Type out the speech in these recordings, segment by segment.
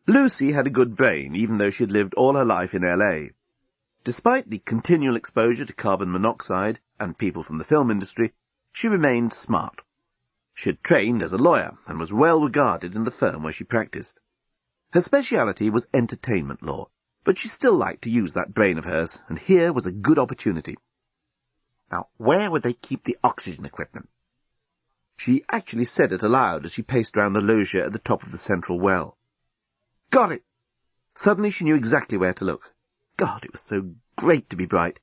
Lucy had a good brain, even though she had lived all her life in L.A. Despite the continual exposure to carbon monoxide and people from the film industry, she remained smart. She had trained as a lawyer and was well regarded in the firm where she practiced. Her speciality was entertainment law, but she still liked to use that brain of hers, and here was a good opportunity. Now, where would they keep the oxygen equipment? She actually said it aloud as she paced round the loggia at the top of the central well. Got it! Suddenly she knew exactly where to look. God, it was so great to be bright.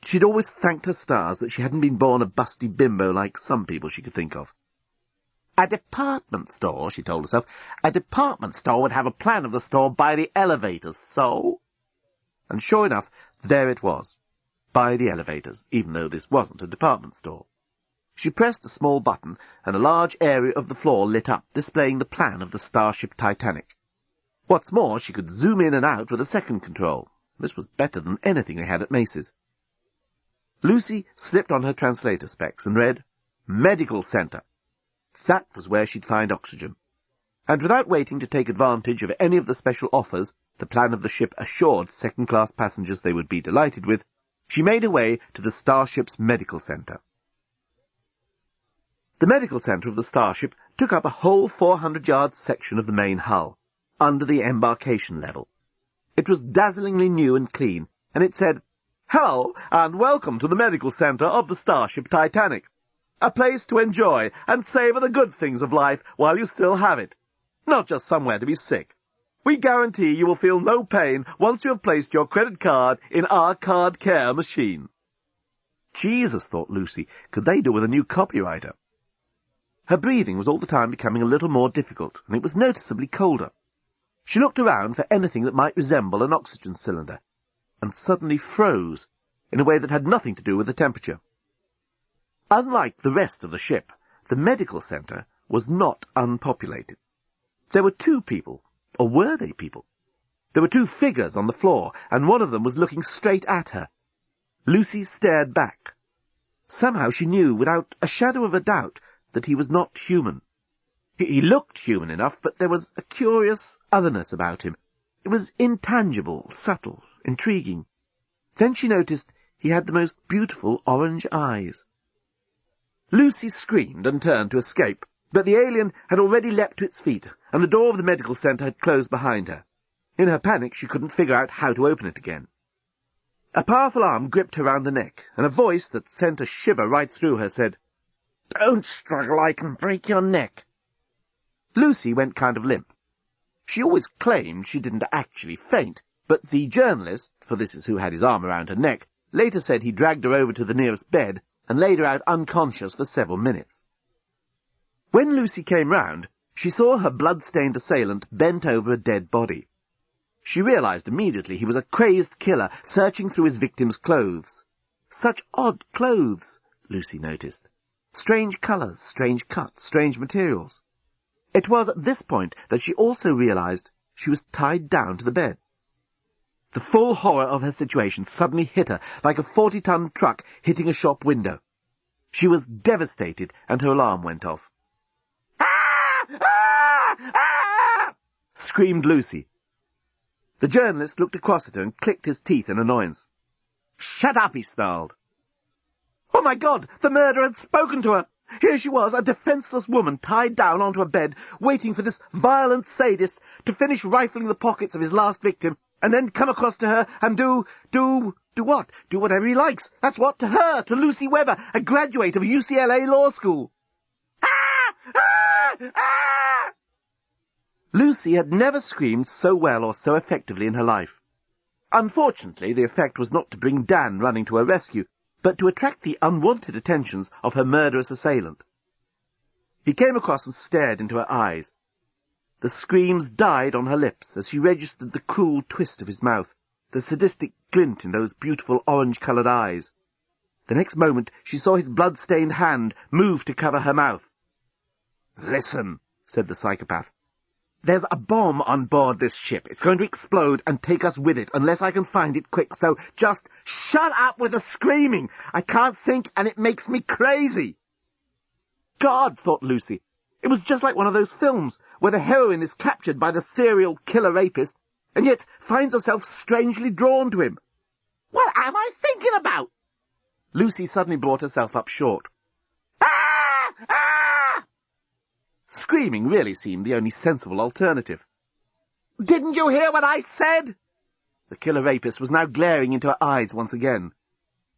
She'd always thanked her stars that she hadn't been born a busty bimbo like some people she could think of. A department store, she told herself. A department store would have a plan of the store by the elevators, so... And sure enough, there it was, by the elevators, even though this wasn't a department store. She pressed a small button, and a large area of the floor lit up, displaying the plan of the Starship Titanic. What's more, she could zoom in and out with a second control. This was better than anything they had at Macy's. Lucy slipped on her translator specs and read, Medical Centre. That was where she'd find oxygen. And without waiting to take advantage of any of the special offers the plan of the ship assured second-class passengers they would be delighted with, she made her way to the Starship's Medical Centre. The Medical Centre of the Starship took up a whole 400-yard section of the main hull, under the embarkation level. It was dazzlingly new and clean, and it said, Hello, and welcome to the Medical Centre of the Starship Titanic. A place to enjoy and savour the good things of life while you still have it. Not just somewhere to be sick. We guarantee you will feel no pain once you have placed your credit card in our card care machine. Jesus, thought Lucy, could they do with a new copywriter? Her breathing was all the time becoming a little more difficult, and it was noticeably colder. She looked around for anything that might resemble an oxygen cylinder, and suddenly froze, in a way that had nothing to do with the temperature. Unlike the rest of the ship, the medical centre was not unpopulated. There were two people, or were they people? There were two figures on the floor, and one of them was looking straight at her. Lucy stared back. Somehow she knew, without a shadow of a doubt, that he was not human. He looked human enough, but there was a curious otherness about him. It was intangible, subtle, intriguing. Then she noticed he had the most beautiful orange eyes. Lucy screamed and turned to escape, but the alien had already leapt to its feet, and the door of the medical centre had closed behind her. In her panic, she couldn't figure out how to open it again. A powerful arm gripped her round the neck, and a voice that sent a shiver right through her said, Don't struggle, I can break your neck. Lucy went kind of limp. She always claimed she didn't actually faint, but the journalist, for this is who had his arm around her neck, later said he dragged her over to the nearest bed and laid her out unconscious for several minutes. When Lucy came round, she saw her blood-stained assailant bent over a dead body. She realized immediately he was a crazed killer searching through his victim's clothes. Such odd clothes, Lucy noticed. Strange colours, strange cuts, strange materials. It was at this point that she also realized she was tied down to the bed. The full horror of her situation suddenly hit her like a 40-ton truck hitting a shop window. She was devastated, and her alarm went off. "Ah! Ah! Ah!" screamed Lucy. The journalist looked across at her and clicked his teeth in annoyance. "Shut up," he snarled. Oh my God! The murderer had spoken to her! Here she was, a defenceless woman, tied down onto a bed, waiting for this violent sadist to finish rifling the pockets of his last victim, and then come across to her and do what? Do whatever he likes. That's what? To her, to Lucy Weber, a graduate of UCLA Law School. Ah! Ah! Ah! Lucy had never screamed so well or so effectively in her life. Unfortunately, the effect was not to bring Dan running to her rescue, but to attract the unwanted attentions of her murderous assailant. He came across and stared into her eyes. The screams died on her lips as she registered the cruel twist of his mouth, the sadistic glint in those beautiful orange-coloured eyes. The next moment she saw his blood-stained hand move to cover her mouth. "Listen," said the psychopath. "There's a bomb on board this ship. It's going to explode and take us with it, unless I can find it quick, so just shut up with the screaming. I can't think, and it makes me crazy." God, thought Lucy, It was just like one of those films where the heroine is captured by the serial killer rapist and yet finds herself strangely drawn to him. What am I thinking about? Lucy suddenly brought herself up short. Ah! Ah! Screaming really seemed the only sensible alternative. Didn't you hear what I said? The killer rapist was now glaring into her eyes once again.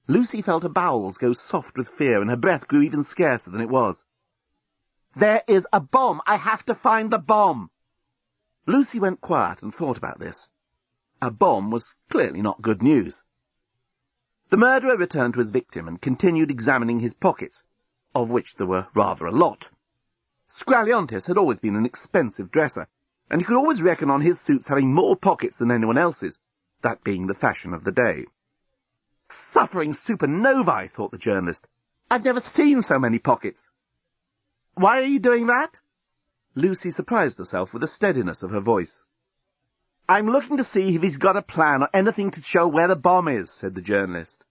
Lucy felt her bowels go soft with fear, and her breath grew even scarcer than it was. There is a bomb. I have to find the bomb. Lucy went quiet and thought about this. A bomb was clearly not good news. The murderer returned to his victim and continued examining his pockets, of which there were rather a lot. Scraliontis had always been an expensive dresser, and you could always reckon on his suits having more pockets than anyone else's, that being the fashion of the day. Suffering supernovae, thought the journalist. I've never seen so many pockets. Why are you doing that? Lucy surprised herself with the steadiness of her voice. I'm looking to see if he's got a plan or anything to show where the bomb is, said the journalist.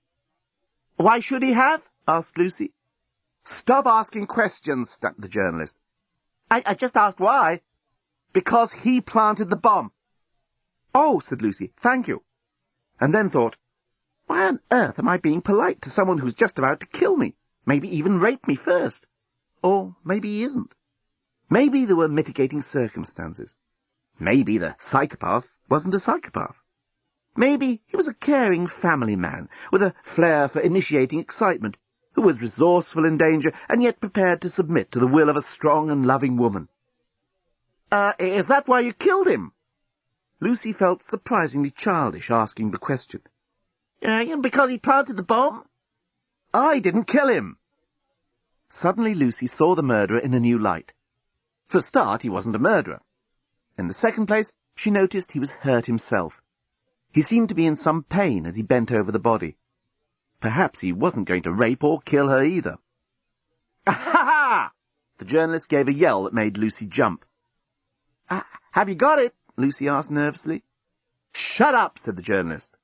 Why should he have? Asked Lucy. Stop asking questions, snapped the journalist. I just asked why. Because he planted the bomb. Oh, said Lucy, thank you. And then thought, why on earth am I being polite to someone who's just about to kill me? Maybe even rape me first. Or maybe he isn't. Maybe there were mitigating circumstances. Maybe the psychopath wasn't a psychopath. Maybe he was a caring family man with a flair for initiating excitement, who was resourceful in danger and yet prepared to submit to the will of a strong and loving woman. Is that why you killed him? Lucy felt surprisingly childish asking the question. Because he planted the bomb? I didn't kill him. Suddenly Lucy saw the murderer in a new light. For a start, he wasn't a murderer. In the second place, she noticed he was hurt himself. He seemed to be in some pain as he bent over the body. Perhaps he wasn't going to rape or kill her either. Ah-ha-ha! The journalist gave a yell that made Lucy jump. Have you got it? Lucy asked nervously. Shut up, said the journalist.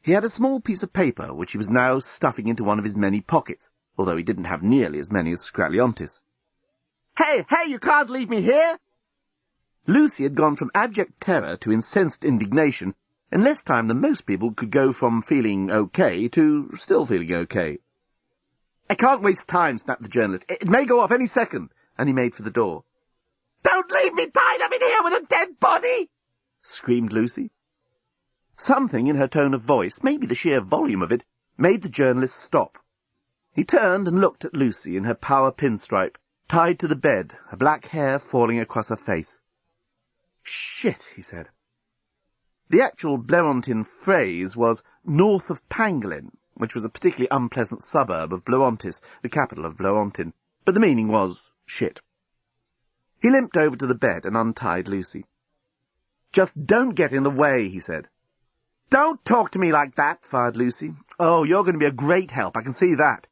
He had a small piece of paper which he was now stuffing into one of his many pockets, although he didn't have nearly as many as Scraliontis. Hey, you can't leave me here! Lucy had gone from abject terror to incensed indignation in less time than most people could go from feeling okay to still feeling okay. I can't waste time, snapped the journalist. It may go off any second, and he made for the door. Don't leave me tied up in here with a dead body! Screamed Lucy. Something in her tone of voice, maybe the sheer volume of it, made the journalist stop. He turned and looked at Lucy in her power pinstripe, tied to the bed, her black hair falling across her face. Shit, he said. The actual Blerontin phrase was north of Pangolin, which was a particularly unpleasant suburb of Blerontis, the capital of Blerontin, but the meaning was shit. He limped over to the bed and untied Lucy. Just don't get in the way, he said. Don't talk to me like that, fired Lucy. Oh, you're going to be a great help, I can see that.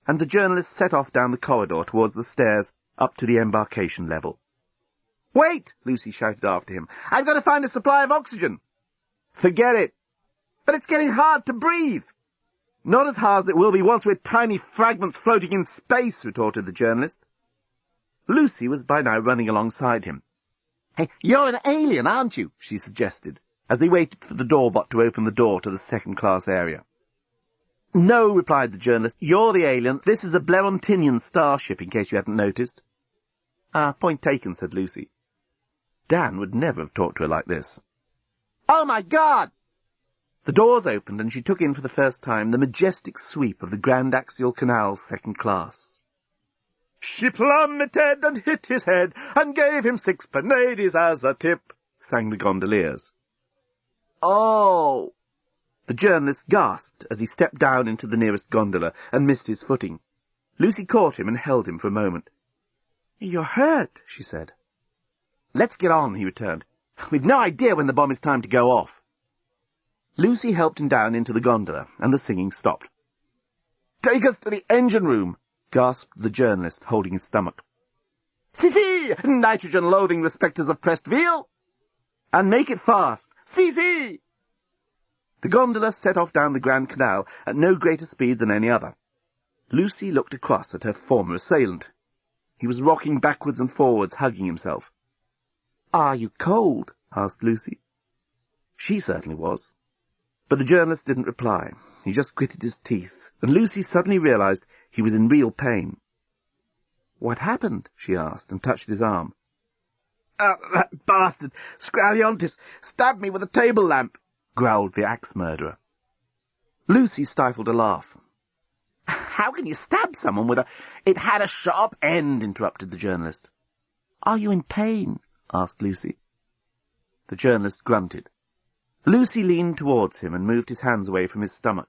And the journalist set off down the corridor towards the stairs up to the embarkation level. Wait, Lucy shouted after him. I've got to find a supply of oxygen. Forget it. But it's getting hard to breathe. Not as hard as it will be once we're tiny fragments floating in space, retorted the journalist. Lucy was by now running alongside him. Hey, you're an alien, aren't you? She suggested, as they waited for the doorbot to open the door to the second-class area. No, replied the journalist, you're the alien. This is a Blerontinian starship, in case you hadn't noticed. Point taken, said Lucy. Dan would never have talked to her like this. Oh, my God! The doors opened, and she took in for the first time the majestic sweep of the Grand Axial Canal second class. She plummeted and hit his head, and gave him 6 penades as a tip, sang the gondoliers. Oh! The journalist gasped as he stepped down into the nearest gondola and missed his footing. Lucy caught him and held him for a moment. You're hurt, she said. Let's get on, he returned. We've no idea when the bomb is time to go off. Lucy helped him down into the gondola, and the singing stopped. Take us to the engine room, gasped the journalist, holding his stomach. Si, nitrogen-loathing respecters of pressed veal! And make it fast. Si! The gondola set off down the Grand Canal at no greater speed than any other. Lucy looked across at her former assailant. He was rocking backwards and forwards, hugging himself. "Are you cold?" asked Lucy. She certainly was. But the journalist didn't reply. He just gritted his teeth, and Lucy suddenly realized he was in real pain. "What happened?" she asked, and touched his arm. "That bastard, Scraliontis, stabbed me with a table lamp," growled the axe-murderer. Lucy stifled a laugh. "How can you stab someone with a—" "It had a sharp end," interrupted the journalist. "Are you in pain?" asked Lucy. The journalist grunted. Lucy leaned towards him and moved his hands away from his stomach.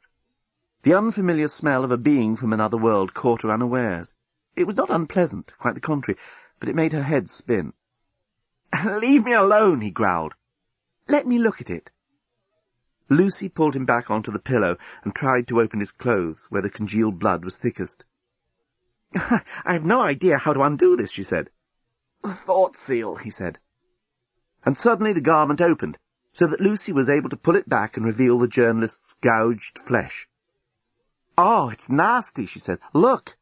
The unfamiliar smell of a being from another world caught her unawares. It was not unpleasant, quite the contrary, but it made her head spin. "Leave me alone," he growled. "Let me look at it." Lucy pulled him back onto the pillow and tried to open his clothes, where the congealed blood was thickest. "I have no idea how to undo this," she said. "Thought seal," he said. And suddenly the garment opened, so that Lucy was able to pull it back and reveal the journalist's gouged flesh. "Oh, it's nasty," she said. "Look!"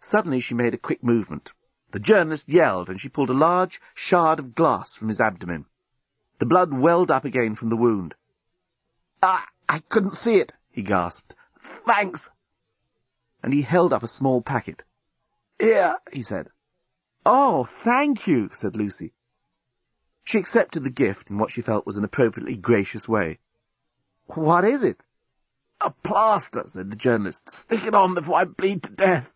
Suddenly she made a quick movement. The journalist yelled, and she pulled a large shard of glass from his abdomen. The blood welled up again from the wound. I couldn't see it," he gasped. "Thanks." And he held up a small packet. "Here," he said. "Oh, thank you," said Lucy. She accepted the gift in what she felt was an appropriately gracious way. "What is it?" "A plaster," said the journalist. "Stick it on before I bleed to death."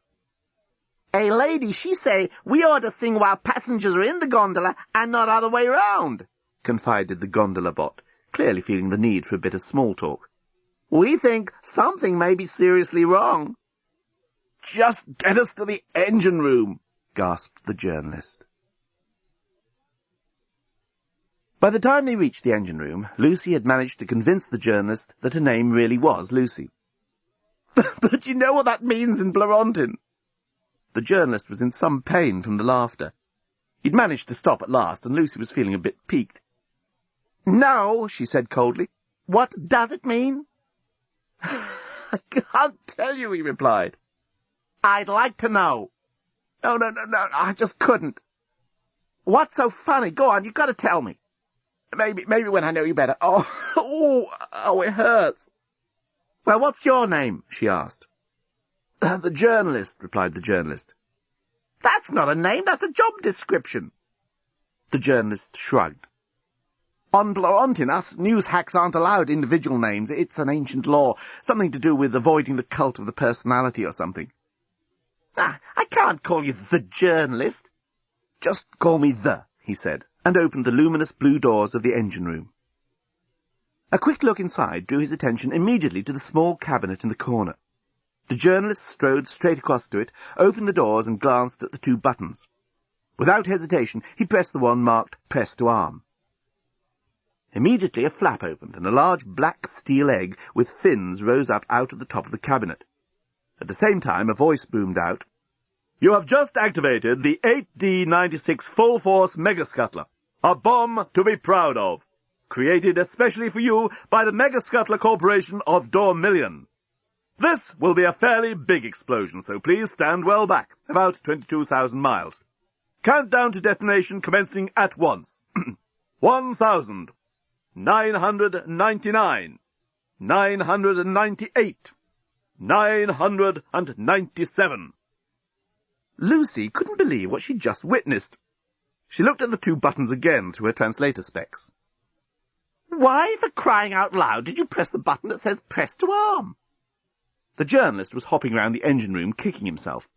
"Hey, lady, she say we ought to sing while passengers are in the gondola and not other way round," confided the gondola bot, clearly feeling the need for a bit of small talk. "We think something may be seriously wrong." "Just get us to the engine room," gasped the journalist. By the time they reached the engine room, Lucy had managed to convince the journalist that her name really was Lucy. "But you know what that means in Blorontin?" The journalist was in some pain from the laughter. He'd managed to stop at last, and Lucy was feeling a bit piqued. "No," she said coldly. "What does it mean?" "I can't tell you," he replied. "I'd like to know." No, I just couldn't." "What's so funny? Go on, you've got to tell me." Maybe when I know you better." Oh, it hurts." "Well, what's your name?" she asked. "The journalist," replied the journalist. "That's not a name, that's a job description." The journalist shrugged. "On Blorontin, us news hacks aren't allowed individual names. It's an ancient law, something to do with avoiding the cult of the personality or something." "I can't call you the journalist." "Just call me the," he said, and opened the luminous blue doors of the engine room. A quick look inside drew his attention immediately to the small cabinet in the corner. The journalist strode straight across to it, opened the doors, and glanced at the two buttons. Without hesitation, he pressed the one marked Press to Arm. Immediately a flap opened, and a large black steel egg with fins rose up out of the top of the cabinet. At the same time, a voice boomed out, "You have just activated the 8D-96 Full-Force Megascuttler, a bomb to be proud of, created especially for you by the Megascuttler Corporation of Dormillion. This will be a fairly big explosion, so please stand well back, about 22,000 miles. Countdown to detonation commencing at once. 1,000, 999, 998, 997. Lucy couldn't believe what she'd just witnessed. She looked at the two buttons again through her translator specs. "Why, for crying out loud, did you press the button that says Press to Arm?" The journalist was hopping round the engine room, kicking himself.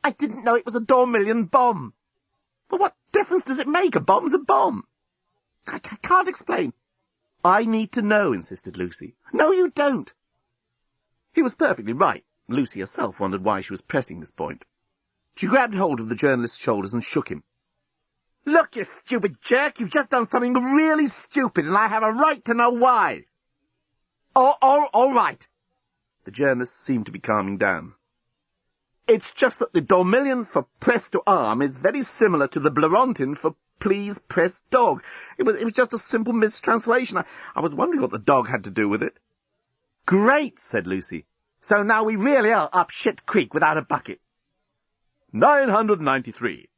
"I didn't know it was a Dormillion bomb." "Well, what difference does it make? A bomb's a bomb." I can't explain." "I need to know," insisted Lucy. "No, you don't." He was perfectly right. Lucy herself wondered why she was pressing this point. She grabbed hold of the journalist's shoulders and shook him. "Look, you stupid jerk, you've just done something really stupid, and I have a right to know why." All right." The journalist seemed to be calming down. "It's just that the Dormillion for Press to Arm is very similar to the Blorontin for Please Press Dog. It was just a simple mistranslation. I was wondering what the dog had to do with it." "Great," said Lucy. "So now we really are up shit creek without a bucket." 993,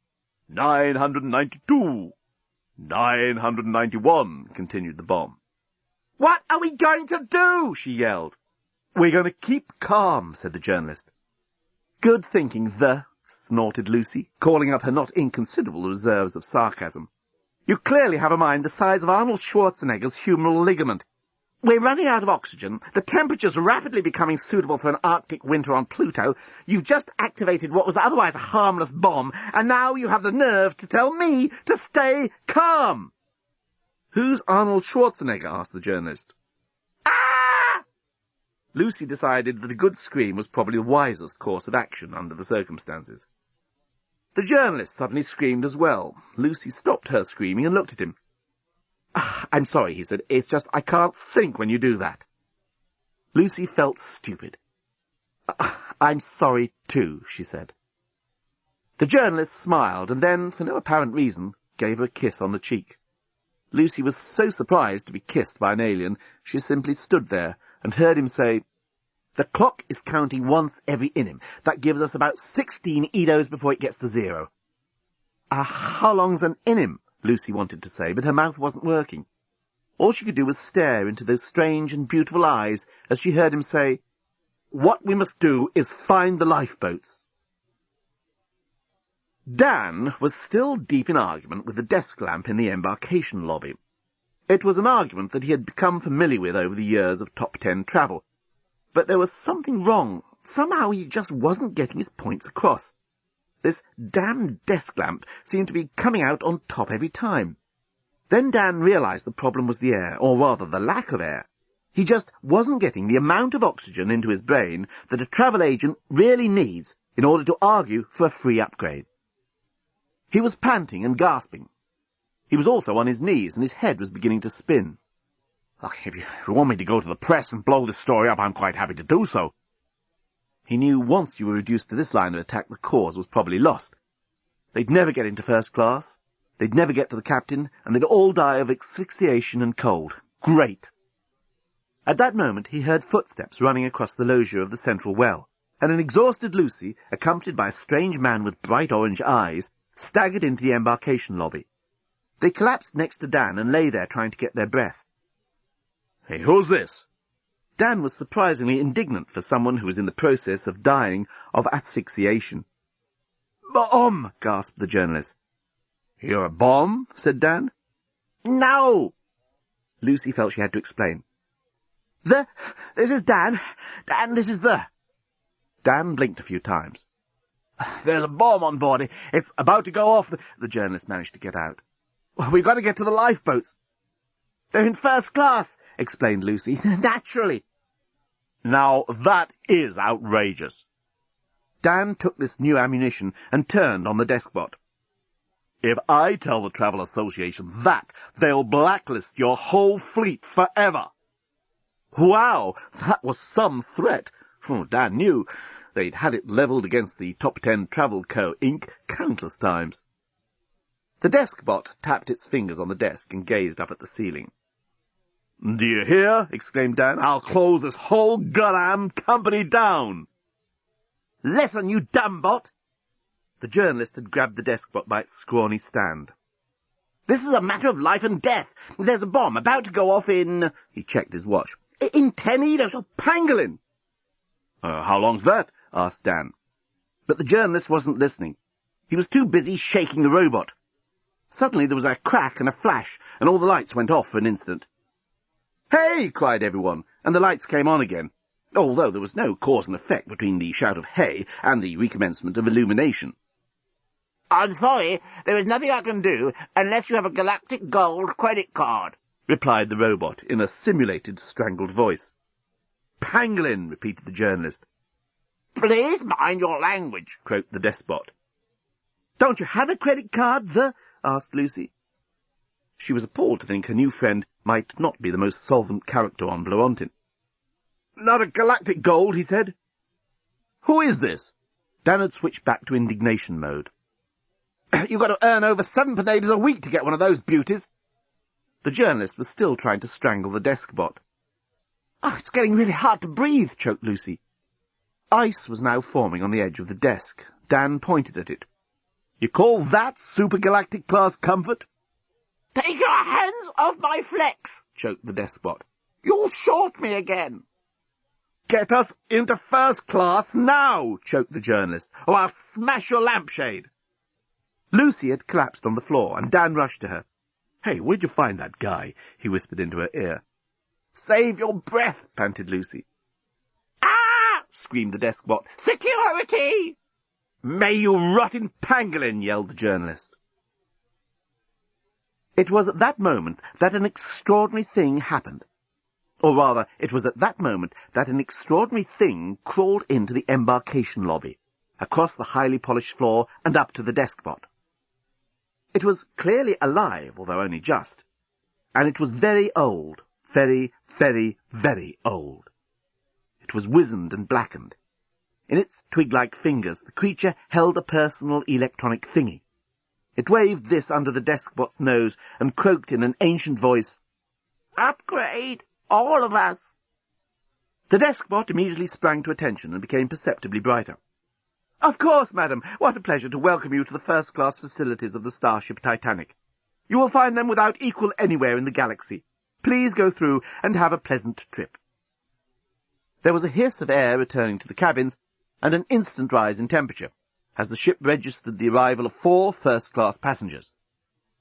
992, 991, continued the bomb. What are we going to do? She yelled. We're going to keep calm, said the journalist. Good thinking, snorted Lucy, calling up her not inconsiderable reserves of sarcasm. You clearly have a mind the size of Arnold Schwarzenegger's humeral ligament. We're running out of oxygen, the temperature's rapidly becoming suitable for an Arctic winter on Pluto, you've just activated what was otherwise a harmless bomb, and now you have the nerve to tell me to stay calm. Who's Arnold Schwarzenegger? Asked the journalist. Ah! Lucy decided that a good scream was probably the wisest course of action under the circumstances. The journalist suddenly screamed as well. Lucy stopped her screaming and looked at him. I'm sorry, he said. It's just I can't think when you do that. Lucy felt stupid. I'm sorry, too, she said. The journalist smiled and then, for no apparent reason, gave her a kiss on the cheek. Lucy was so surprised to be kissed by an alien, she simply stood there and heard him say, The clock is counting once every innim. That gives us about 16 Edos before it gets to 0. How long's an innim? Lucy wanted to say, but her mouth wasn't working. All she could do was stare into those strange and beautiful eyes as she heard him say, What we must do is find the lifeboats. Dan was still deep in argument with the desk lamp in the embarkation lobby. It was an argument that he had become familiar with over the years of Top 10 travel. But there was something wrong. Somehow he just wasn't getting his points across. This damned desk lamp seemed to be coming out on top every time. Then Dan realized the problem was the air, or rather the lack of air. He just wasn't getting the amount of oxygen into his brain that a travel agent really needs in order to argue for a free upgrade. He was panting and gasping. He was also on his knees, and his head was beginning to spin. If you want me to go to the press and blow this story up, I'm quite happy to do so. He knew once you were reduced to this line of attack, the cause was probably lost. They'd never get into first class, they'd never get to the captain, and they'd all die of asphyxiation and cold. Great! At that moment he heard footsteps running across the loggia of the central well, and an exhausted Lucy, accompanied by a strange man with bright orange eyes, staggered into the embarkation lobby. They collapsed next to Dan and lay there trying to get their breath. Hey, who's this? Dan was surprisingly indignant for someone who was in the process of dying of asphyxiation. Bomb! Gasped the journalist. You're a bomb? Said Dan. No! Lucy felt she had to explain. This is Dan. Dan, this is the... Dan blinked a few times. There's a bomb on board. It's about to go off. The journalist managed to get out. We've got to get to the lifeboats. They're in first class, explained Lucy. Naturally. Now that is outrageous. Dan took this new ammunition and turned on the deskbot. If I tell the Travel Association that, they'll blacklist your whole fleet forever. Wow, that was some threat. Dan knew they'd had it levelled against the Top 10 Travel Co. Inc. countless times. The deskbot tapped its fingers on the desk and gazed up at the ceiling. Do you hear? Exclaimed Dan. I'll close this whole goddamn company down. Listen, you dumb bot! The journalist had grabbed the deskbot by its scrawny stand. This is a matter of life and death. There's a bomb about to go off in... He checked his watch. In 10 Edos. Oh, pangolin! How long's that? Asked Dan. But the journalist wasn't listening. He was too busy shaking the robot. Suddenly there was a crack and a flash, and all the lights went off for an instant. Hey! Cried everyone, and the lights came on again, although there was no cause and effect between the shout of hey and the recommencement of illumination. I'm sorry, there is nothing I can do unless you have a galactic gold credit card, replied the robot in a simulated, strangled voice. Pangolin, repeated the journalist. Please mind your language, croaked the despot. Don't you have a credit card, asked Lucy. She was appalled to think her new friend might not be the most solvent character on Bloontin. Not a galactic gold, he said. Who is this? Dan had switched back to indignation mode. You've got to earn over 7 panadas a week to get one of those beauties. The journalist was still trying to strangle the deskbot. It's getting really hard to breathe, choked Lucy. Ice was now forming on the edge of the desk. Dan pointed at it. "You call that supergalactic-class comfort?" "Take your hands off my flex," choked the despot. "You'll short me again." "Get us into first class now," choked the journalist, "or I'll smash your lampshade." Lucy had collapsed on the floor, and Dan rushed to her. "Hey, where'd you find that guy?" he whispered into her ear. "Save your breath," panted Lucy. "Ah!" screamed the despot. "Security!" "May you rot in pangolin!" yelled the journalist. It was at that moment that an extraordinary thing happened. Or rather, it was at that moment that an extraordinary thing crawled into the embarkation lobby, across the highly polished floor and up to the despot. It was clearly alive, although only just, and it was very old, very, very, very old. It was wizened and blackened. In its twig-like fingers, the creature held a personal electronic thingy. It waved this under the despot's nose and croaked in an ancient voice, "Upgrade! All of us!" The despot immediately sprang to attention and became perceptibly brighter. "Of course, madam. What a pleasure to welcome you to the first-class facilities of the Starship Titanic. You will find them without equal anywhere in the galaxy. Please go through and have a pleasant trip." There was a hiss of air returning to the cabins, and an instant rise in temperature, as the ship registered the arrival of 4 first-class passengers.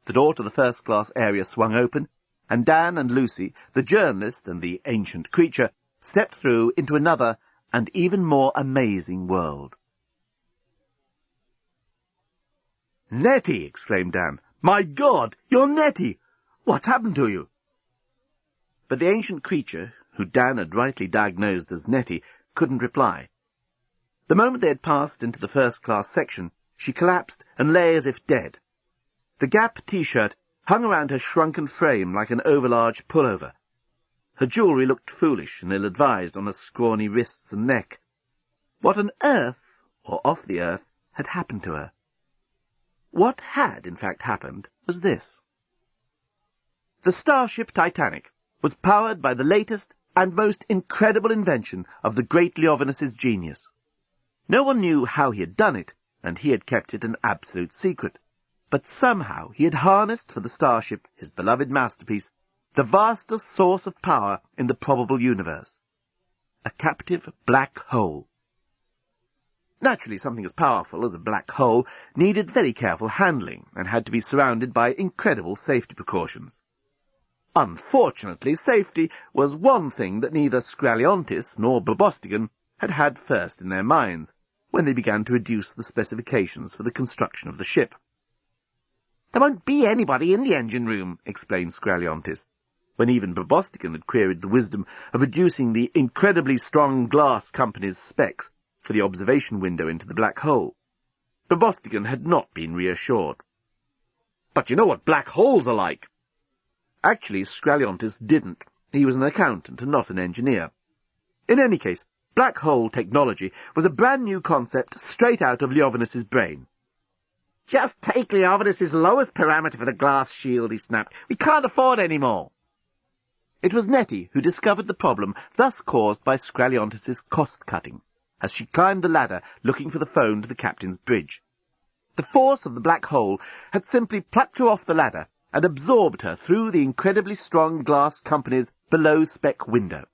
The door to the first-class area swung open, and Dan and Lucy, the journalist and the ancient creature, stepped through into another and even more amazing world. "Nettie!" exclaimed Dan. "My God, you're Nettie! What's happened to you?" But the ancient creature, who Dan had rightly diagnosed as Nettie, couldn't reply. The moment they had passed into the first-class section, she collapsed and lay as if dead. The Gap T-shirt hung around her shrunken frame like an overlarge pullover. Her jewellery looked foolish and ill-advised on her scrawny wrists and neck. What on earth, or off the earth, had happened to her? What had, in fact, happened was this. The Starship Titanic was powered by the latest and most incredible invention of the great Leovinus's genius. No one knew how he had done it, and he had kept it an absolute secret. But somehow he had harnessed for the Starship, his beloved masterpiece, the vastest source of power in the probable universe. A captive black hole. Naturally, something as powerful as a black hole needed very careful handling and had to be surrounded by incredible safety precautions. Unfortunately, safety was one thing that neither Skraliontis nor Bobostigan had first in their minds when they began to reduce the specifications for the construction of the ship. "There won't be anybody in the engine room," explained Skraliontis, when even Bobostigan had queried the wisdom of reducing the incredibly strong glass company's specs for the observation window into the black hole. Bobostigan had not been reassured. "But you know what black holes are like." Actually, Skraliontis didn't. He was an accountant and not an engineer. In any case, black hole technology was a brand-new concept straight out of Leovinus's brain. "Just take Leovinus's lowest parameter for the glass shield," he snapped. "We can't afford any more." It was Nettie who discovered the problem thus caused by Skraliontis's cost-cutting, as she climbed the ladder looking for the phone to the captain's bridge. The force of the black hole had simply plucked her off the ladder and absorbed her through the incredibly strong glass company's below-spec window.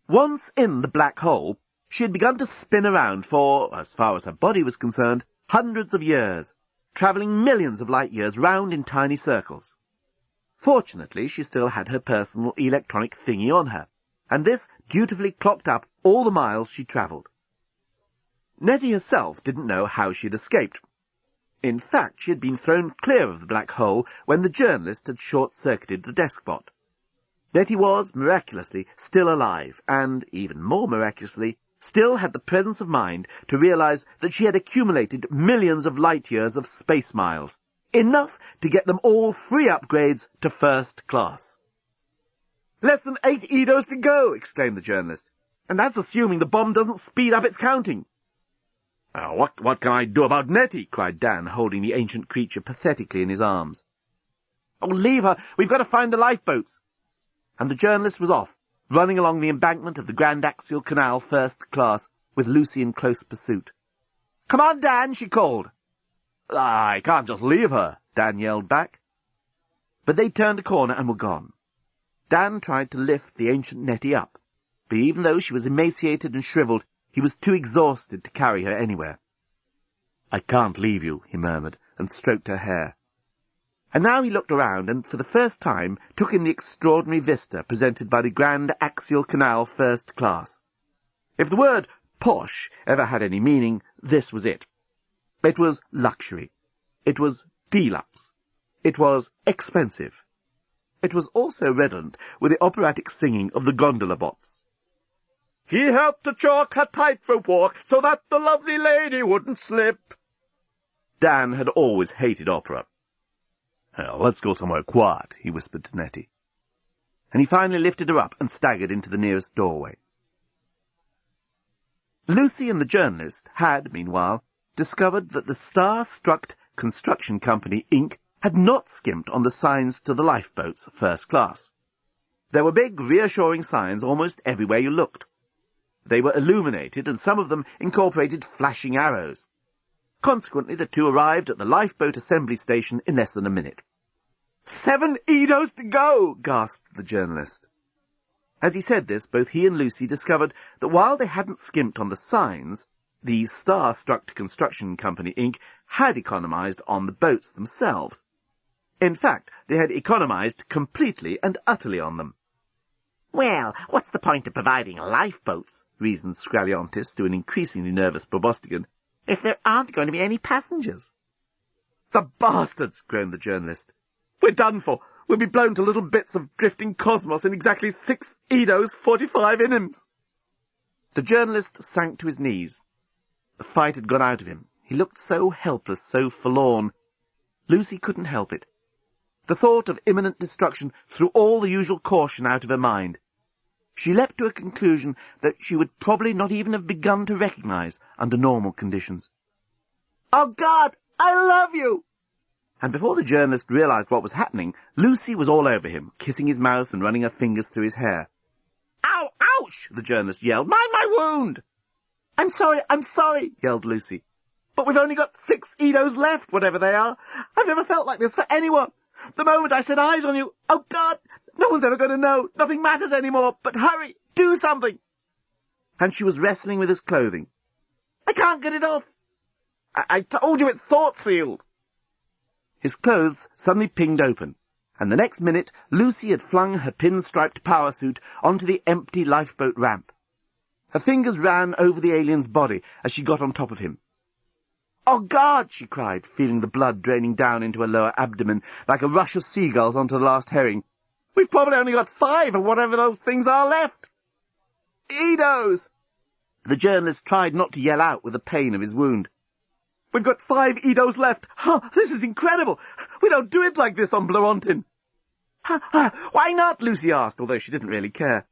Once in the black hole, she had begun to spin around for, as far as her body was concerned, hundreds of years, travelling millions of light-years round in tiny circles. Fortunately, she still had her personal electronic thingy on her, and this dutifully clocked up all the miles she travelled. Nettie herself didn't know how she had escaped. In fact, she had been thrown clear of the black hole when the journalist had short-circuited the despot. Nettie was, miraculously, still alive, and, even more miraculously, still had the presence of mind to realize that she had accumulated millions of light-years of space miles, enough to get them all free upgrades to first class. "Less than 8 Eidos to go," exclaimed the journalist. "And that's assuming the bomb doesn't speed up its counting." What can I do about Nettie?" cried Dan, holding the ancient creature pathetically in his arms. "Oh, leave her! We've got to find the lifeboats!" And the journalist was off, running along the embankment of the Grand Axial Canal first class, with Lucy in close pursuit. "Come on, Dan," she called. "I can't just leave her," Dan yelled back. But they turned a corner and were gone. Dan tried to lift the ancient Nettie up, but even though she was emaciated and shriveled, he was too exhausted to carry her anywhere. "I can't leave you," he murmured, and stroked her hair. And now he looked around and, for the first time, took in the extraordinary vista presented by the Grand Axial Canal First Class. If the word posh ever had any meaning, this was it. It was luxury. It was deluxe. It was expensive. It was also redolent with the operatic singing of the gondola bots. "He helped to chalk her tightrope walk so that the lovely lady wouldn't slip." Dan had always hated opera. "Let's go somewhere quiet," he whispered to Nettie. And he finally lifted her up and staggered into the nearest doorway. Lucy and the journalist had, meanwhile, discovered that the Starship Construction Company, Inc. had not skimped on the signs to the lifeboats first class. There were big, reassuring signs almost everywhere you looked. They were illuminated, and some of them incorporated flashing arrows. Consequently, the two arrived at the lifeboat assembly station in less than a minute. 7 Edos to go!" gasped the journalist. As he said this, both he and Lucy discovered that while they hadn't skimped on the signs, the Starship Construction Company, Inc. had economized on the boats themselves. In fact, they had economized completely and utterly on them. "Well, what's the point of providing lifeboats," reasoned Scraliontis to an increasingly nervous Probostigan, "if there aren't going to be any passengers?" "The bastards!" groaned the journalist. "We're done for. We'll be blown to little bits of drifting cosmos in exactly 6 Edos, 45 Inims." The journalist sank to his knees. The fight had gone out of him. He looked so helpless, so forlorn. Lucy couldn't help it. The thought of imminent destruction threw all the usual caution out of her mind. She leapt to a conclusion that she would probably not even have begun to recognize under normal conditions. "Oh, God, I love you!" And before the journalist realized what was happening, Lucy was all over him, kissing his mouth and running her fingers through his hair. "Ow! Ouch!" the journalist yelled. "Mind my wound!" I'm sorry, yelled Lucy. "But we've only got 6 Edos left, whatever they are. I've never felt like this for anyone. The moment I set eyes on you, oh, God, no one's ever going to know. Nothing matters anymore. But hurry, do something." And she was wrestling with his clothing. "I can't get it off." I told you it's thought-sealed." His clothes suddenly pinged open, and the next minute Lucy had flung her pin-striped power suit onto the empty lifeboat ramp. Her fingers ran over the alien's body as she got on top of him. "Oh, God!" she cried, feeling the blood draining down into her lower abdomen like a rush of seagulls onto the last herring. "We've probably only got 5 of whatever those things are left." "Edos!" The journalist tried not to yell out with the pain of his wound. "We've got 5 Edos left. Oh, this is incredible. We don't do it like this on Blorontin." "Why not?" Lucy asked, although she didn't really care.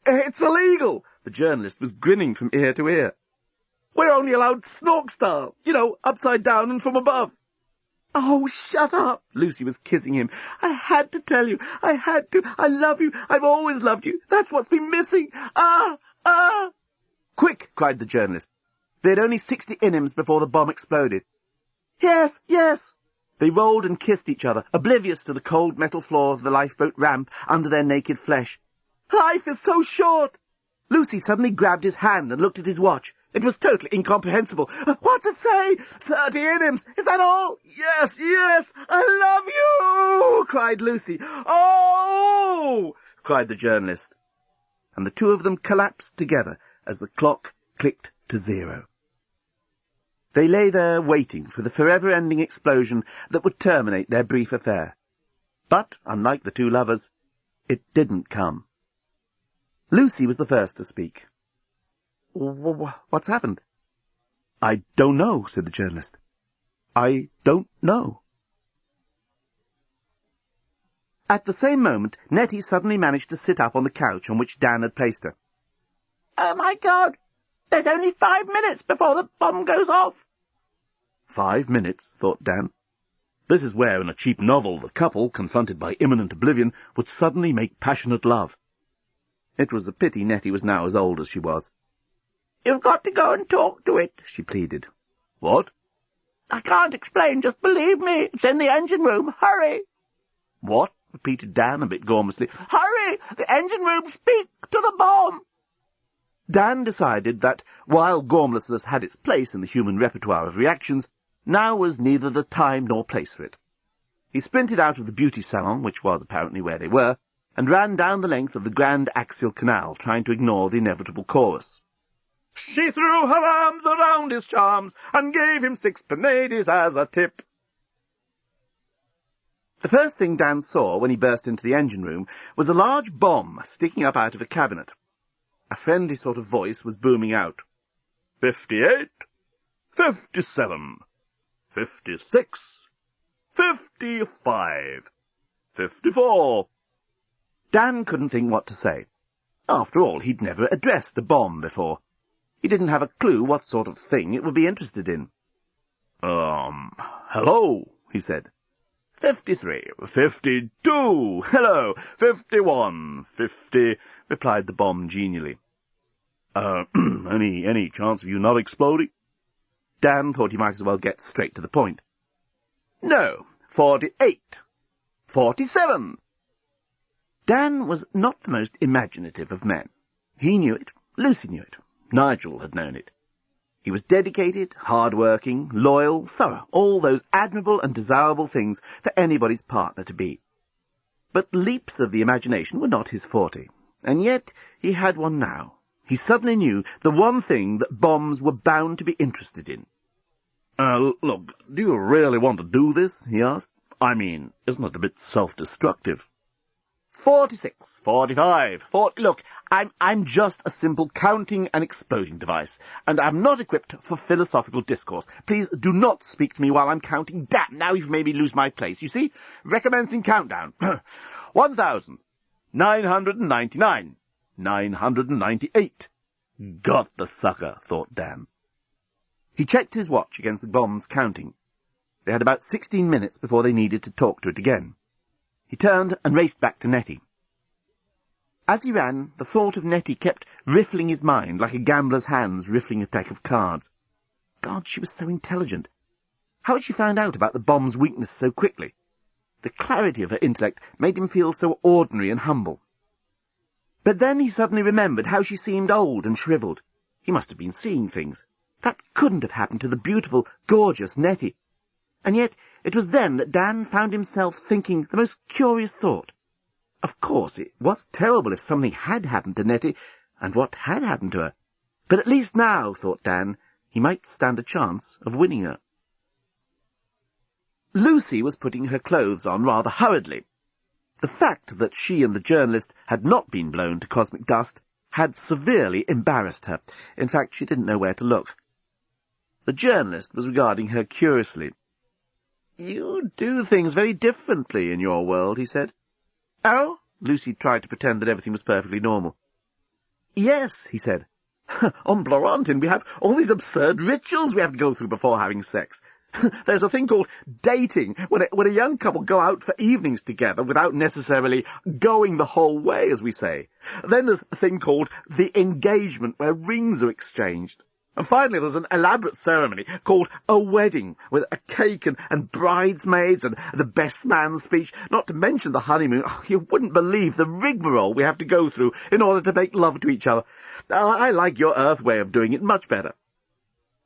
"It's illegal." The journalist was grinning from ear to ear. "We're only allowed snork style, upside down and from above." "Oh, shut up." Lucy was kissing him. "I had to tell you. I had to. I love you. I've always loved you. That's what's been missing. Ah! "Quick!" cried the journalist. They had only 60 Inims before the bomb exploded. Yes. They rolled and kissed each other, oblivious to the cold metal floor of the lifeboat ramp under their naked flesh. "Life is so short." Lucy suddenly grabbed his hand and looked at his watch. It was totally incomprehensible. "What's it say? 30 Inims. Is that all?" Yes, I love you!" cried Lucy. "Oh!" cried the journalist. And the two of them collapsed together as the clock clicked to 0. They lay there waiting for the forever-ending explosion that would terminate their brief affair. But, unlike the two lovers, it didn't come. Lucy was the first to speak. "What's happened?" "I don't know," said the journalist. "I don't know." At the same moment, Nettie suddenly managed to sit up on the couch on which Dan had placed her. "Oh, my God! There's only 5 minutes before the bomb goes off." 5 minutes, thought Dan. This is where, in a cheap novel, the couple, confronted by imminent oblivion, would suddenly make passionate love. It was a pity Nettie was now as old as she was. "You've got to go and talk to it," she pleaded. What? I can't explain, just believe me. It's in the engine room. Hurry! What? Repeated Dan a bit gormlessly. Hurry! The engine room! Speak to the bomb! Dan decided that, while gormlessness had its place in the human repertoire of reactions, now was neither the time nor place for it. He sprinted out of the beauty salon, which was apparently where they were, and ran down the length of the Grand Axial Canal, trying to ignore the inevitable chorus. She threw her arms around his charms and gave him 6 panades as a tip. The first thing Dan saw when he burst into the engine room was a large bomb sticking up out of a cabinet. A friendly sort of voice was booming out. 58, 57, 56, 55, 54. Dan couldn't think what to say. After all, he'd never addressed a bomb before. He didn't have a clue what sort of thing it would be interested in. Hello, he said. 53, 52, hello, 51, 50, replied the bomb genially. Any chance of you not exploding? Dan thought he might as well get straight to the point. No, 48, 47. Dan was not the most imaginative of men. He knew it, Lucy knew it, Nigel had known it. He was dedicated, hard-working, loyal, thorough, all those admirable and desirable things for anybody's partner to be. But leaps of the imagination were not his forte, and yet he had one now. He suddenly knew the one thing that bombs were bound to be interested in. Look, do you really want to do this? He asked. I mean, isn't it a bit self-destructive? 46, 45, 40... Look, I'm just a simple counting and exploding device, and I'm not equipped for philosophical discourse. Please do not speak to me while I'm counting. Damn, now you've made me lose my place. You see? Recommencing countdown. 1,999. 998. Got the sucker, thought Dan. He checked his watch against the bomb's counting. They had about 16 minutes before they needed to talk to it again. He turned and raced back to Nettie. As he ran, the thought of Nettie kept riffling his mind like a gambler's hands riffling a deck of cards. God, she was so intelligent. How had she found out about the bomb's weakness so quickly? The clarity of her intellect made him feel so ordinary and humble. But then he suddenly remembered how she seemed old and shriveled. He must have been seeing things. That couldn't have happened to the beautiful, gorgeous Nettie. And yet it was then that Dan found himself thinking the most curious thought. Of course, it was terrible if something had happened to Nettie, and what had happened to her. But at least now, thought Dan, he might stand a chance of winning her. Lucy was putting her clothes on rather hurriedly. The fact that she and the journalist had not been blown to cosmic dust had severely embarrassed her. In fact, she didn't know where to look. The journalist was regarding her curiously. You do things very differently in your world, he said. Oh? Lucy tried to pretend that everything was perfectly normal. Yes, he said. On Blorantin, we have all these absurd rituals we have to go through before having sex. There's a thing called dating, when a young couple go out for evenings together without necessarily going the whole way, as we say. Then there's a thing called the engagement, where rings are exchanged. And finally there's an elaborate ceremony called a wedding, with a cake and bridesmaids and the best man's speech, not to mention the honeymoon. Oh, you wouldn't believe the rigmarole we have to go through in order to make love to each other. I like your Earth way of doing it much better.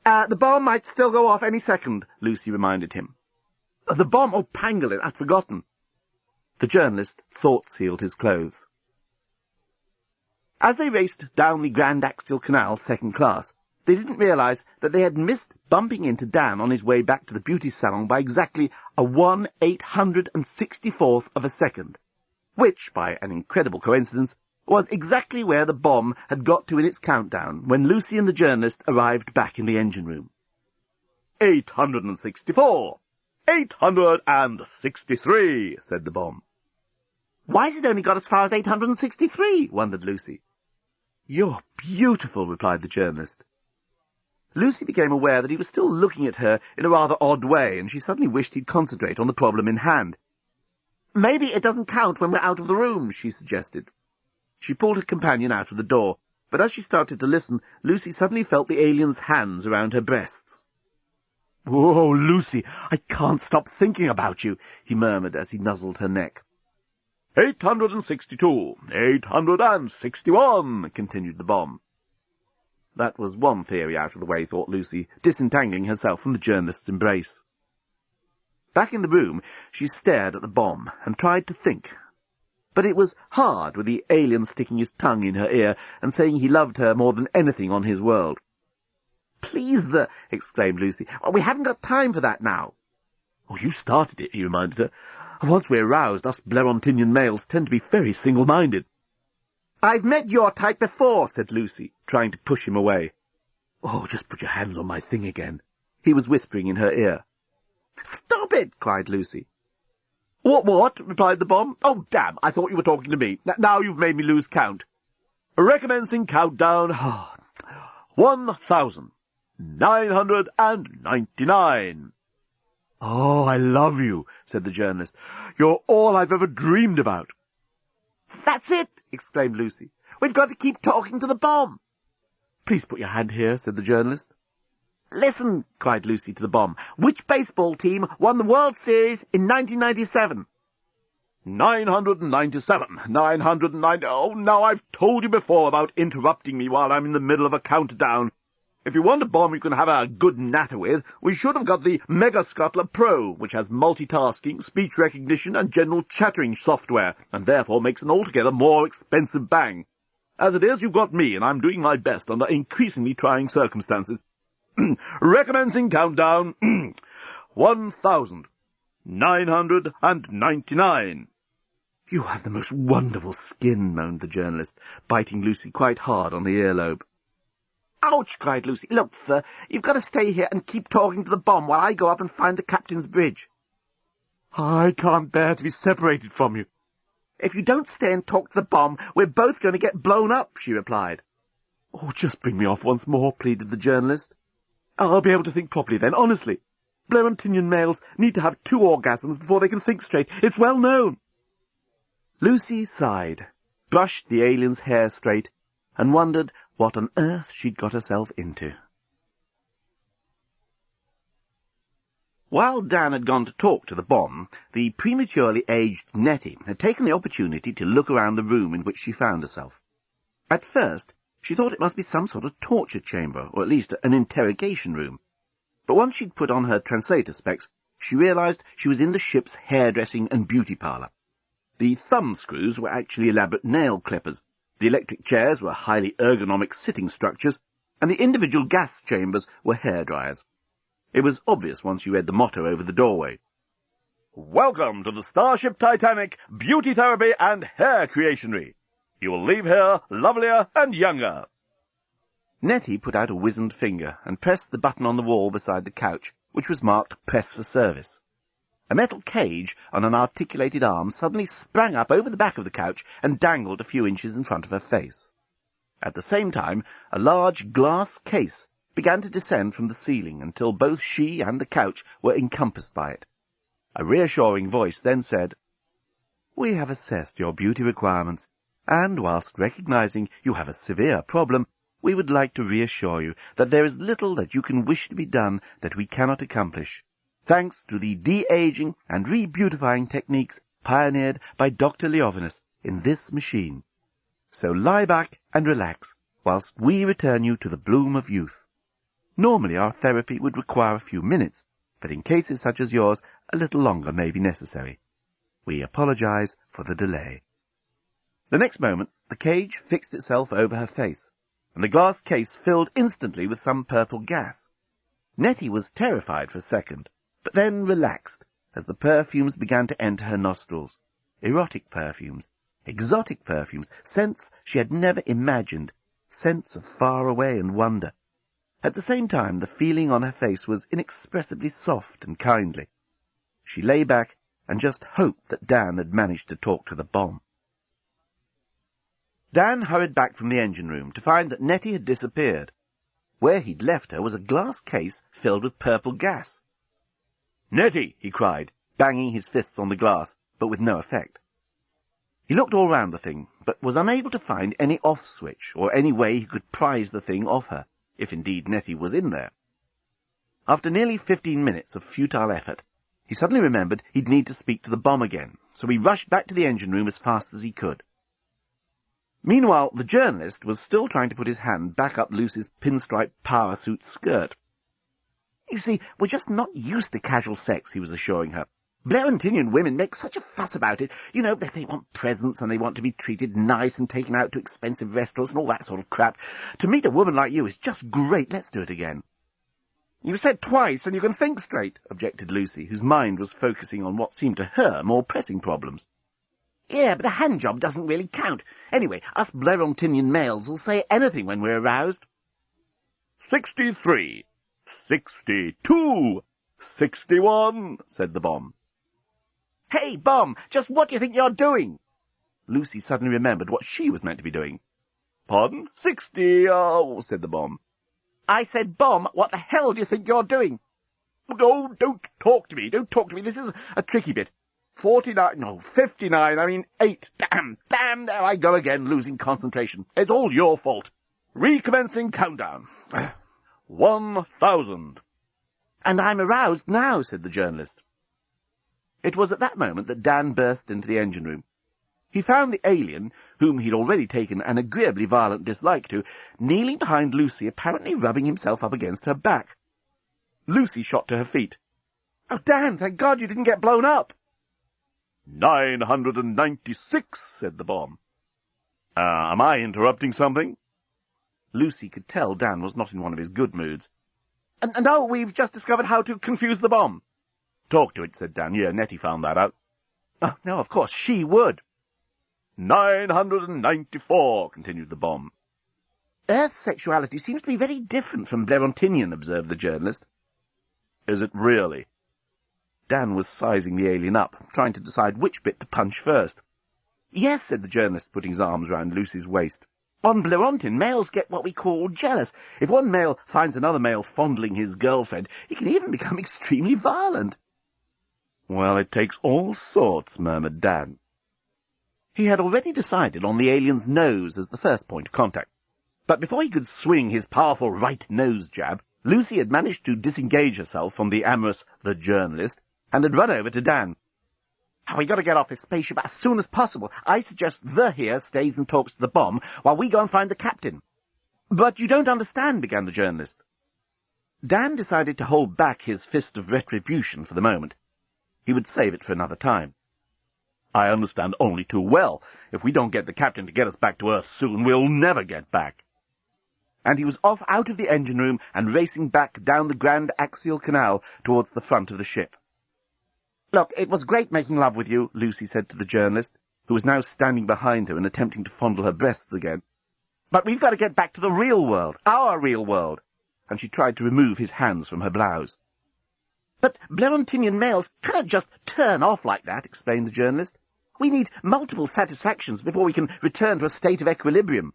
The bomb might still go off any second, Lucy reminded him. The bomb? Oh, Pangolin, I'd forgotten. The journalist thought-sealed his clothes. As they raced down the Grand Axial Canal second class, they didn't realise that they had missed bumping into Dan on his way back to the beauty salon by exactly a 1/864th of a second, which, by an incredible coincidence, was exactly where the bomb had got to in its countdown when Lucy and the journalist arrived back in the engine room. 864! 863, said the bomb. Why's it only got as far as 863? wondered Lucy. You're beautiful, replied the journalist. Lucy became aware that he was still looking at her in a rather odd way, and she suddenly wished he'd concentrate on the problem in hand. Maybe it doesn't count when we're out of the room, she suggested. She pulled her companion out of the door, but as she started to listen, Lucy suddenly felt the alien's hands around her breasts. "Oh, Lucy, I can't stop thinking about you," he murmured as he nuzzled her neck. 862, 861, continued the bomb. That was one theory out of the way, thought Lucy, disentangling herself from the journalist's embrace. Back in the room, she stared at the bomb and tried to think. But it was hard with the alien sticking his tongue in her ear and saying he loved her more than anything on his world. "Please, exclaimed Lucy. "We haven't got time for that now." "Oh, you started it," he reminded her. "Once we're roused, us Blerontinian males tend to be very single-minded." "I've met your type before," said Lucy, trying to push him away. "Oh, just put your hands on my thing again," he was whispering in her ear. "Stop it!" cried Lucy. What?" replied the bomb. "Oh, damn, I thought you were talking to me. Now you've made me lose count. Recommencing countdown. 1,999. "Oh, I love you," said the journalist. "You're all I've ever dreamed about." "That's it!" exclaimed Lucy. "We've got to keep talking to the bomb." "Please put your hand here," said the journalist. "Listen," cried Lucy to the bomb. "Which baseball team won the World Series in 1997? 997, 990... Oh, now I've told you before about interrupting me while I'm in the middle of a countdown. If you want a bomb you can have a good natter with, we should have got the Mega Scuttler Pro, which has multitasking, speech recognition, and general chattering software, and therefore makes an altogether more expensive bang. As it is, you've got me, and I'm doing my best under increasingly trying circumstances. Recommencing countdown. 1,999. "You have the most wonderful skin," moaned the journalist, biting Lucy quite hard on the earlobe. "Ouch!" cried Lucy. "Look, sir, you've got to stay here and keep talking to the bomb while I go up and find the captain's bridge." "I can't bear to be separated from you." "If you don't stay and talk to the bomb, we're both going to get blown up," she replied. "Oh, just bring me off once more," pleaded the journalist. "I'll be able to think properly then, honestly. Blerontinian males need to have 2 orgasms before they can think straight. It's well known." Lucy sighed, brushed the alien's hair straight, and wondered what on earth she'd got herself into. While Dan had gone to talk to the bomb, the prematurely aged Nettie had taken the opportunity to look around the room in which she found herself. At first, she thought it must be some sort of torture chamber, or at least an interrogation room. But once she'd put on her translator specs, she realized she was in the ship's hairdressing and beauty parlour. The thumb screws were actually elaborate nail clippers, the electric chairs were highly ergonomic sitting structures, and the individual gas chambers were hairdryers. It was obvious once you read the motto over the doorway. "Welcome to the Starship Titanic Beauty Therapy and Hair Creationery. You will leave here lovelier and younger." Nettie put out a wizened finger and pressed the button on the wall beside the couch, which was marked Press for Service. A metal cage on an articulated arm suddenly sprang up over the back of the couch and dangled a few inches in front of her face. At the same time, a large glass case began to descend from the ceiling until both she and the couch were encompassed by it. A reassuring voice then said, "We have assessed your beauty requirements, and whilst recognizing you have a severe problem, we would like to reassure you that there is little that you can wish to be done that we cannot accomplish, thanks to the de-aging and re-beautifying techniques pioneered by Dr. Leovinus in this machine. So lie back and relax, whilst we return you to the bloom of youth. Normally our therapy would require a few minutes, but in cases such as yours, a little longer may be necessary. We apologize for the delay." The next moment, the cage fixed itself over her face, and the glass case filled instantly with some purple gas. Nettie was terrified for a second, but then relaxed as the perfumes began to enter her nostrils. Erotic perfumes, exotic perfumes, scents she had never imagined, scents of far away and wonder. At the same time, the feeling on her face was inexpressibly soft and kindly. She lay back and just hoped that Dan had managed to talk to the bomb. Dan hurried back from the engine room to find that Nettie had disappeared. Where he'd left her was a glass case filled with purple gas. "Nettie!" he cried, banging his fists on the glass, but with no effect. He looked all round the thing, but was unable to find any off switch or any way he could prise the thing off her, if indeed Nettie was in there. After nearly 15 minutes of futile effort, he suddenly remembered he'd need to speak to the bomb again, so he rushed back to the engine room as fast as he could. Meanwhile, the journalist was still trying to put his hand back up Lucy's pinstripe power suit skirt. "You see, we're just not used to casual sex," he was assuring her. "Blairentinian women make such a fuss about it. You know, they want presents and they want to be treated nice and taken out to expensive restaurants and all that sort of crap. To meet a woman like you is just great. Let's do it again." "You said twice and you can think straight," objected Lucy, whose mind was focusing on what seemed to her more pressing problems. "Yeah, but a hand job doesn't really count. Anyway, us Blairentinian males will say anything when we're aroused." 63, 62, 61, said the bomb. "Hey, Bomb, just what do you think you're doing?" Lucy suddenly remembered what she was meant to be doing. "Pardon? 60, said the bomb. "I said, Bomb, what the hell do you think you're doing?" "Oh, don't talk to me, This is a tricky bit. 49, no, 59, 8. Damn, there I go again, losing concentration. It's all your fault. Recommencing countdown. 1,000. "And I'm aroused now," said the journalist. It was at that moment that Dan burst into the engine room. He found the alien, whom he'd already taken an agreeably violent dislike to, kneeling behind Lucy, apparently rubbing himself up against her back. Lucy shot to her feet. "Oh, Dan, thank God you didn't get blown up." 996, said the bomb. Am I interrupting something?" Lucy could tell Dan was not in one of his good moods. No, we've just discovered how to confuse the bomb." "Talk to it," said Dan. "Yeah, Nettie found that out." "Oh, no, of course, she would." 994, continued the bomb. "Earth's sexuality seems to be very different from Blairentinian," observed the journalist. "Is it really?" Dan was sizing the alien up, trying to decide which bit to punch first. "Yes," said the journalist, putting his arms round Lucy's waist. "On Blairentin, males get what we call jealous. If one male finds another male fondling his girlfriend, he can even become extremely violent." "Well, it takes all sorts," murmured Dan. He had already decided on the alien's nose as the first point of contact. But before he could swing his powerful right nose jab, Lucy had managed to disengage herself from the amorous the journalist and had run over to Dan. "We got to get off this spaceship as soon as possible. I suggest the here stays and talks to the bomb while we go and find the captain." "But you don't understand," began the journalist. Dan decided to hold back his fist of retribution for the moment. He would save it for another time. "I understand only too well. If we don't get the captain to get us back to Earth soon, we'll never get back." And he was off out of the engine room and racing back down the Grand Axial Canal towards the front of the ship. "Look, it was great making love with you," Lucy said to the journalist, who was now standing behind her and attempting to fondle her breasts again. "But we've got to get back to the real world, our real world," and she tried to remove his hands from her blouse. "But Blairentinian males cannot just turn off like that," explained the journalist. "We need multiple satisfactions before we can return to a state of equilibrium."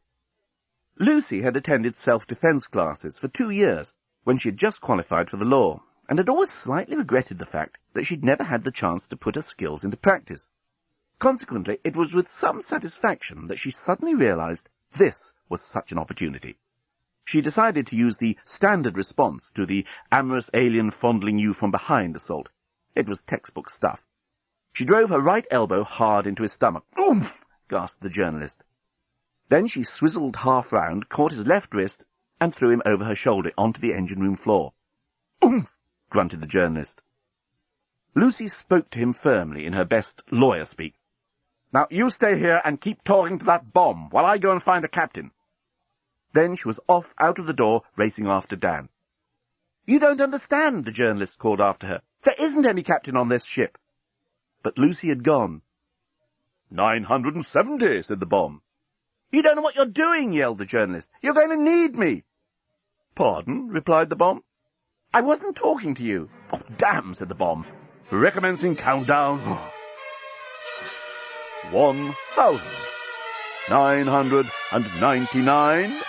Lucy had attended self-defense classes for 2 years, when she had just qualified for the law, and had always slightly regretted the fact that she'd never had the chance to put her skills into practice. Consequently, it was with some satisfaction that she suddenly realized this was such an opportunity. She decided to use the standard response to the amorous alien fondling you from behind assault. It was textbook stuff. She drove her right elbow hard into his stomach. "Oomph!" gasped the journalist. Then she swizzled half round, caught his left wrist, and threw him over her shoulder onto the engine room floor. "Oomph!" grunted the journalist. Lucy spoke to him firmly in her best lawyer-speak. "Now you stay here and keep talking to that bomb while I go and find the captain." Then she was off out of the door, racing after Dan. "You don't understand," the journalist called after her. "There isn't any captain on this ship." But Lucy had gone. 970, said the bomb. "You don't know what you're doing," yelled the journalist. "You're going to need me." "Pardon?" replied the bomb. "I wasn't talking to you." "Oh, damn," said the bomb. "Recommencing countdown." 1,999.